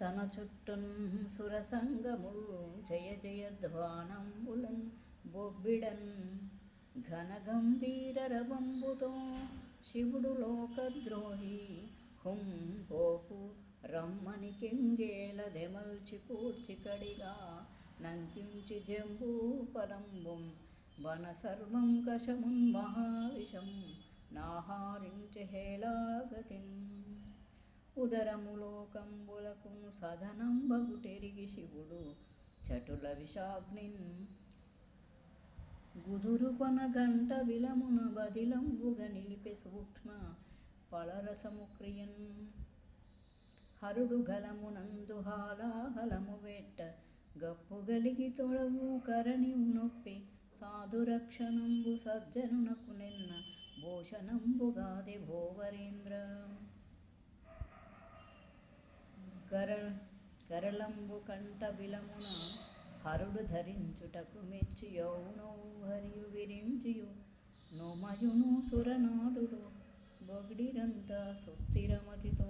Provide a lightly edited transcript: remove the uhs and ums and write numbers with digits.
తన చుట్టున్ సురసంగముల్ జయ జయధ్వానంబులన్ బొబ్బిడన్ ఘనగంభీర రవంబుతో శివుడు లోకద్రోహి హుం పోపు రమ్మని కింగేల దెమల్చి పూర్చికడిగా నంకించి జంబూ పరంబుం వన సర్వం కశమున్ మహావిషం నాహారించి హేళాగతిన్ ఉదరములోకంబులకును సదనం బగుటెరిగి శివుడు చటుల విషాగ్నిన్ గుదురుకొన గంట విలమున బదిలంబుగ నిలిపె సూక్ష్మ ఫలరసముక్రియన్ హరుడు గలమునందు హాలాహలము వెట్ట గప్పు గలిగి తొడవు కరణి నొప్పి సాధురక్షణంబు సజ్జనునకు నిన్న భూషణంబుగాది భోవరేంద్ర కరళంబు కంట బిలమున హరుడు ధరించుటకు మెచ్చి యౌనౌహరియు విరించియు నోమయును సురనాడుడు బొగిడిరంత సుస్థిరమతితో